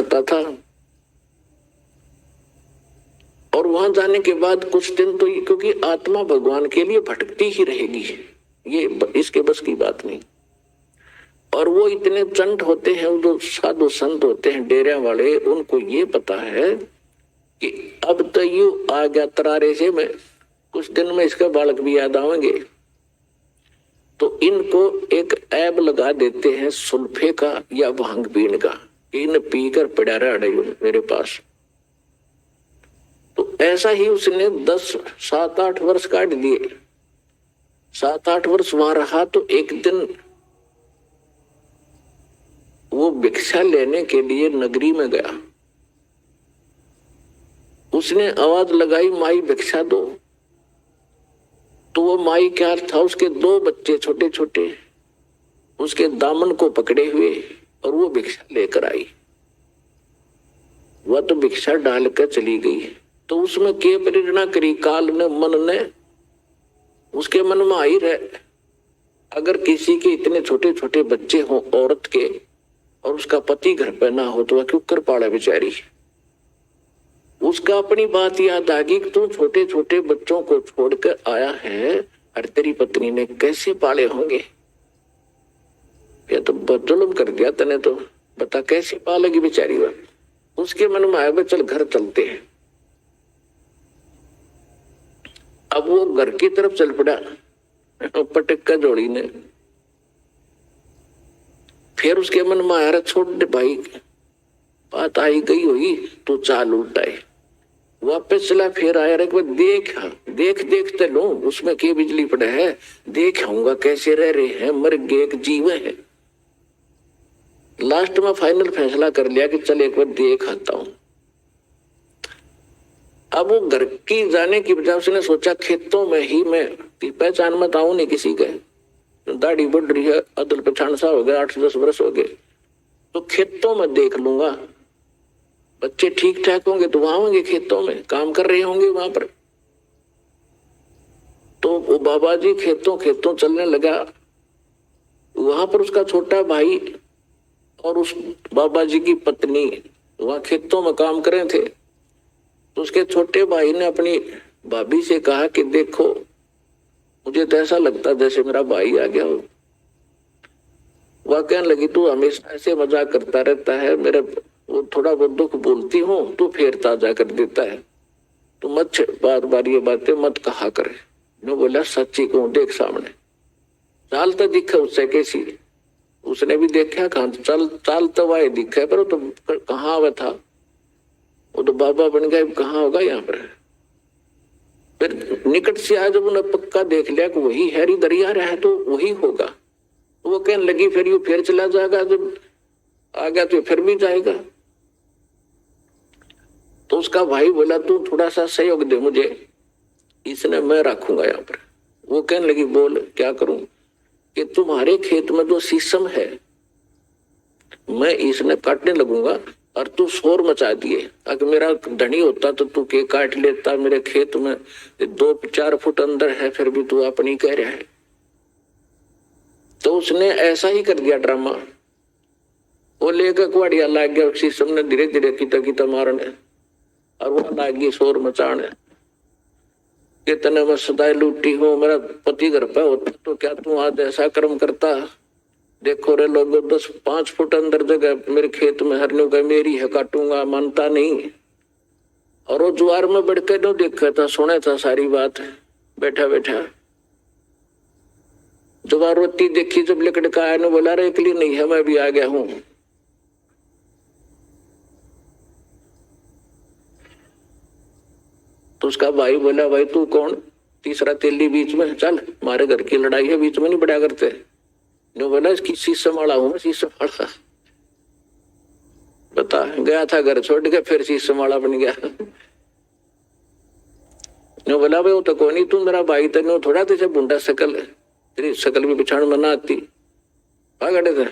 करता था। और वहां जाने के बाद कुछ दिन तो क्योंकि आत्मा भगवान के लिए भटकती ही रहेगी, ये इसके बस की बात नहीं। और वो इतने चंट होते हैं, जो साधु संत होते हैं डेरे वाले, उनको ये पता है कि अब तो यू आ गया तरारे से, मैं कुछ दिन में इसका बालक भी याद आवेंगे, तो इनको एक ऐब लगा देते हैं सुल्फे का या भांग पीने का, इन पीकर पड़ा रहा मेरे पास। तो ऐसा ही उसने 7-8 वर्ष काट दिए। 7-8 वर्ष वहां रहा तो एक दिन वो भिक्षा लेने के लिए नगरी में गया। उसने आवाज लगाई, माई भिक्षा दो। तो वो माई क्या था, उसके 2 बच्चे छोटे छोटे उसके दामन को पकड़े हुए, और वो भिक्षा लेकर आई। वह तो भिक्षा डालकर चली गई। तो उसमें के प्रेरणा करी, काल ने, मन ने, उसके मन में आई रहे, अगर किसी के इतने छोटे छोटे बच्चे हों औरत के, और उसका पति घर पे ना हो, तो वह क्यों कर पाड़ा बेचारी। उसका अपनी बात याद आ गई कि तू छोटे छोटे बच्चों को छोड़कर आया है, और तेरी पत्नी ने कैसे पाले होंगे। ये तो जुल्म कर दिया तने, तो बता कैसे पालेगी बेचारी वह। उसके मन में आया, चल घर चलते हैं। अब वो घर की तरफ चल पड़ा पटक का जोड़ी ने। फिर उसके मन में आया, छोड़ दे भाई, बात आई गई हुई, तू चाल उल्टाए। वापस चला, फिर आया, एक बार देख देखते लो उसमें क्या बिजली पड़ा है, देख आऊंगा कैसे रह रहे हैं, मर गए एक जीव है। लास्ट में फाइनल फैसला कर लिया कि चल एक बार देख आता हूं। अब वो घर की जाने की बजाय उसने सोचा खेतों में ही मैं पहचान मत आऊं नहीं किसी के, दाढ़ी बढ़ रही है, अदल पछाण सा हो गया, 8-10 वर्ष हो गए, तो खेतों में देख लूंगा, बच्चे ठीक ठाक होंगे तो वहां होंगे, खेतों में काम कर रहे होंगे वहां पर। तो वो बाबा जी खेतों चलने लगा। वहां पर उसका छोटा भाई और उस बाबा जी की पत्नी वहां खेतों में काम कर रहे थे। तो उसके छोटे भाई ने अपनी भाभी से कहा कि देखो, मुझे तो ऐसा लगता जैसे मेरा भाई आ गया हो। वह कहने लगी, तू हमेशा ऐसे मजाक करता रहता है, मेरे वो थोड़ा बहुत दुख बोलती हूँ तू फिर ताजा कर देता है, तू मत बार बार ये बातें मत कहा करे। मैं बोला सच्ची कहूँ, देख सामने चाल तो दिखे उससे कैसी। उसने भी देखा, कहा चाल तो वह दिखे, पर वो तो कहाँ हुआ था, वो तो बाबा बन गया, कहाँ होगा यहाँ पर। फिर निकट से आया, जब उन्हें पक्का देख लिया कि वही हैरी दरिया रहा है तो वही होगा, तो वो कहने लगी फिर यू फिर चला जाएगा, जब आ गया तो फिर भी जाएगा। तो उसका भाई बोला तू थोड़ा सा सहयोग दे मुझे, इसने मैं रखूंगा यहाँ पर। वो कहने लगी बोल क्या करूं, कि तुम्हारे खेत में जो शीशम है मैं इसने काटने लगूंगा, और तू शोर मचा दिए। अगर मेरा धनी होता तो तू के काट लेता, मेरे खेत में 2-4 फुट अंदर है, फिर भी तू अपनी कह रहा है। तो उसने ऐसा ही कर दिया ड्रामा। वो लेकर कुआड़िया लाग गया, शीशम ने धीरे धीरे किता मारने, और वो लागी शोर मचाने कि तने मैं सदाई लूटी हूँ, मेरा पति घर पे होता तो क्या तू आज ऐसा कर्म करता। देखो रे लोग, 10-5 फुट अंदर जगह मेरे खेत में हरने का मेरी है, काटूंगा, मानता नहीं। और वो जुआर में बढ़ के तो देखा था, सुना था सारी बात बैठा बैठा। जुआर रोटी देखी, जब लकड़का आया ने बोला रे एकली नहीं है, मैं भी आ गया हूं। तो उसका भाई बोला भाई तू कौन, तीसरा तेली बीच में, चल हमारे घर की लड़ाई है, बीच में नहीं बढ़ा करते। ने बोला इसकी शीशम वाला हूं, शीशम वाला। बता, गया था घर छोड़ के, फिर शीशम वाला बन गया। ने बोला भाई वो तो कौन ही, तू मेरा भाई तेने थोड़ा तुझे बुंडा शकल है, तेरी शकल भी पिछाड़ में ना आती, भागड़े थे।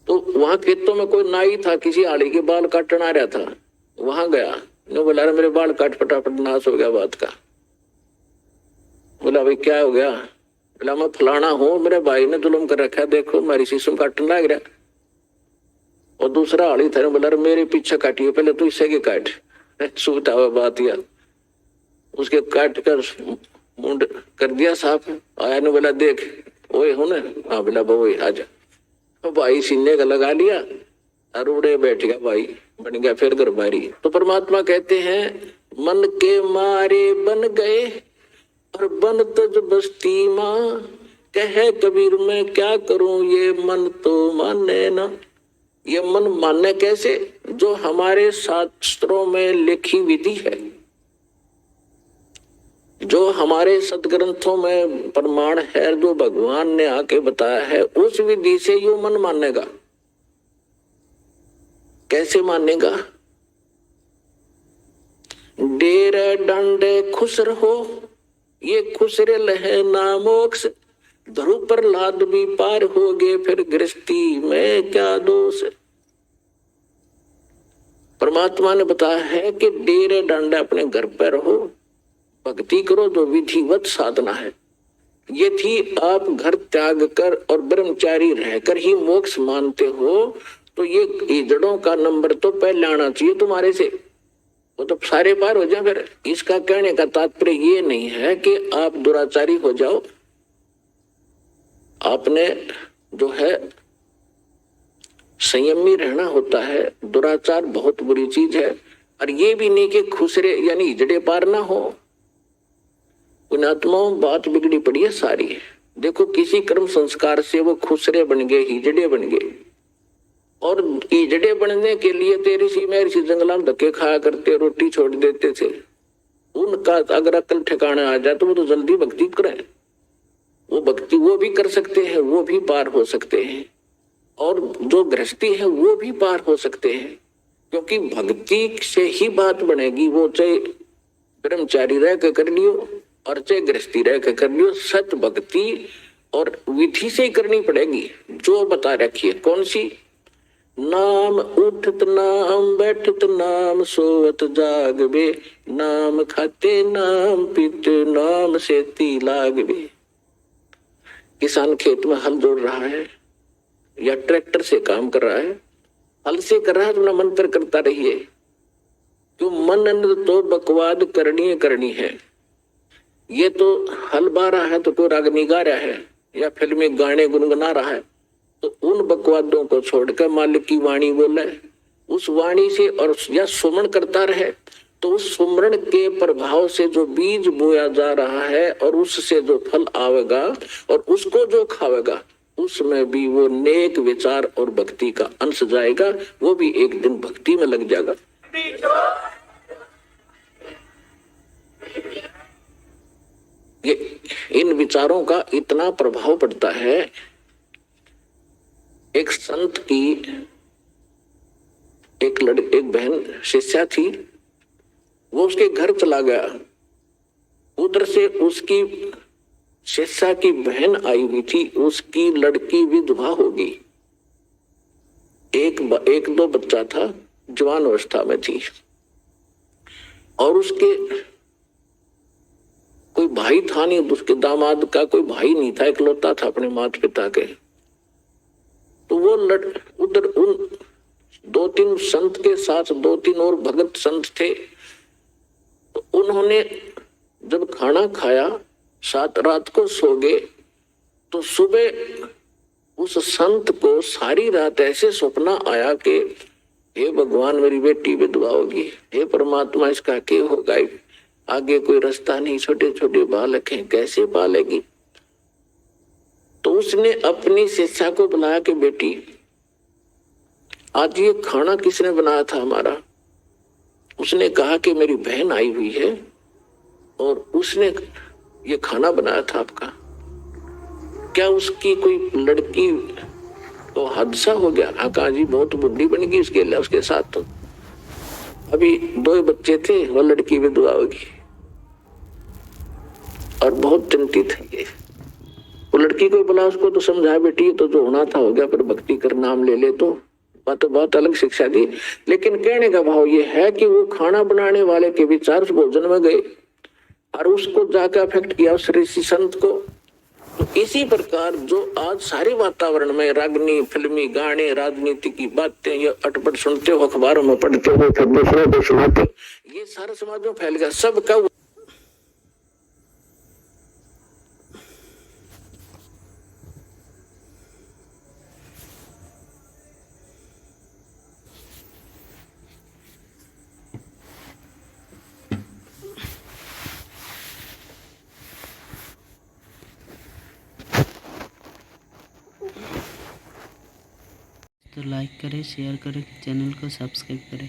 तो वहां खेतों में कोई नाई था, किसी आड़ी के बाल काटन आ रहा था, वहां गया। ने बोला मेरे बाल काट, फटाफट नाश हो गया बात का। बोला भाई क्या हो गया, बोला मैं फलाना हूं, मेरे भाई ने जुल्म कर रखा है, देखो मेरी शीशम काटने लग रहा। और दूसरा आड़ी था बोला मेरे पीछे काटिए, पहले तू इससे के काट। सुबह हुआ बात या उसके काट कर मुंड कर दिया साफ। आया ने बोला देख ओए हो ना, हाँ बोला वो आजा। तो भाई सीने का लगा लिया और उड़े बैठ गया भाई, बन गया फिर गरबारी। तो परमात्मा कहते हैं मन के मारे बन गए और बन तज बस्ती माँ, कहे कबीर मैं क्या करूं ये मन तो माने ना। ये मन मानने कैसे, जो हमारे शास्त्रों में लिखी विधि है, जो हमारे सदग्रंथों में प्रमाण है, जो भगवान ने आके बताया है, उस विधि से यो मन मानेगा। कैसे मानेगा, डेरे डंडे खुश रहो ये खुसरे लहे ना मोक्ष, ध्रुव पर लाद भी पार हो गए फिर गृहस्थी में क्या दोष। परमात्मा ने बताया है कि डेरे डंडे अपने घर पर रहो, भक्ति करो, जो विधिवत साधना है। ये थी आप घर त्याग कर और ब्रह्मचारी रहकर ही मोक्ष मानते हो, तो ये जड़ों का नंबर तो पहले आना चाहिए तुम्हारे से, वो तो सारे पार हो जाए। फिर इसका कहने का तात्पर्य ये नहीं है कि आप दुराचारी हो जाओ। आपने जो है संयमी रहना होता है। दुराचार बहुत बुरी चीज है। और ये भी नहीं कि खुसरे यानी हिजड़े पार ना हो। पुण्यात्माओं बात बिगड़ी पड़ी है सारी। देखो किसी कर्म संस्कार से वो खुसरे बन गए, हिजड़े बन गए, और हिजड़े बनने के लिए तेरी सी मेरी सी जंगला में धक्के खाया करते, रोटी छोड़ देते थे। उनका अगर अकल ठिकाने आ जाए तो वो तो जल्दी भक्ति करें। वो भक्ति वो भी कर सकते हैं, वो भी पार हो सकते हैं, और जो गृहस्थी है वो भी पार हो सकते हैं। क्योंकि भक्ति से ही बात बनेगी। वो चाहे ब्रह्मचारी रह के कर लियो और चाहे गृहस्थी रह के कर लियो, सत भक्ति और विधि से ही करनी पड़ेगी जो बता रखी है। कौन सी, नाम उठत नाम बैठत नाम सोवत जागबे, नाम खाते नाम पीते नाम सेती लागबे। किसान खेत में हल जोड़ रहा है या ट्रैक्टर से काम कर रहा है, हल से कर रहा है तो मंत्र करता रहिए। क्यों, मन तो बकवाद करनी है। ये तो हल बा रहा है तो कोई राग निगा रहा है या फिल्मी गाने गुनगुना रहा है, तो उन बकवादों को छोड़कर मालिक की वाणी बोले, उस वाणी से और या सुमरण करता रहे, तो उस सुमरण के प्रभाव से जो बीज बोया जा रहा है और उससे जो फल आवेगा और उसको जो खावेगा, उसमें भी वो नेक विचार और भक्ति का अंश जाएगा। वो भी एक दिन भक्ति में लग जाएगा। ये इन विचारों का इतना प्रभाव पड़ता है। एक संत की एक बहन शिष्या थी, वो उसके घर चला गया। उधर से उसकी शिष्या की बहन आई हुई थी, उसकी लड़की विधवा हो गई। एक दो बच्चा था, जवान अवस्था में थी, और उसके कोई भाई था नहीं, उसके दामाद का कोई भाई नहीं था, इकलौता था अपने माता पिता के। तो वो उधर उन 2-3 संत के साथ 2-3 और भगत संत थे। तो उन्होंने जब खाना खाया, रात को सो गए, तो सुबह उस संत को सारी रात ऐसे सपना आया कि हे भगवान मेरी बेटी विधवा होगी, हे परमात्मा इसका क्या होगा, आगे कोई रास्ता नहीं, छोटे छोटे बालक हैं कैसे पालेगी। तो उसने अपनी शिष्या को बुलाया कि बेटी आज ये खाना किसने बनाया था हमारा। उसने कहा कि मेरी बहन आई हुई है और उसने ये खाना बनाया था आपका। क्या उसकी कोई लड़की तो हादसा हो गया। हाँ कहा जी बहुत बुढ़ी बन गई उसके लिए, उसके साथ तो अभी 2 बच्चे थे, वो लड़की विधवा होगी और बहुत चिंतित है ये। वो लड़की को बोला उसको तो समझा बेटी तो जो होना था हो गया, पर भक्ति कर नाम ले ले, तो बात बहुत अलग शिक्षा दी। लेकिन कहने का भाव ये है कि वो खाना बनाने वाले के विचार उस भोजन में गए और उसको जाकर अफेक्ट किया उस ऋषि संत को। तो इसी प्रकार जो आज सारे वातावरण में रागनी फिल्मी गाने राजनीति की बातें ये अटपट सुनते हो, अखबारों में पढ़ते हो, फिर दूसरों को सुनाते हो, ये सारे समाज में फैल गया सबका। तो लाइक करें, शेयर करें, चैनल को सब्सक्राइब करें।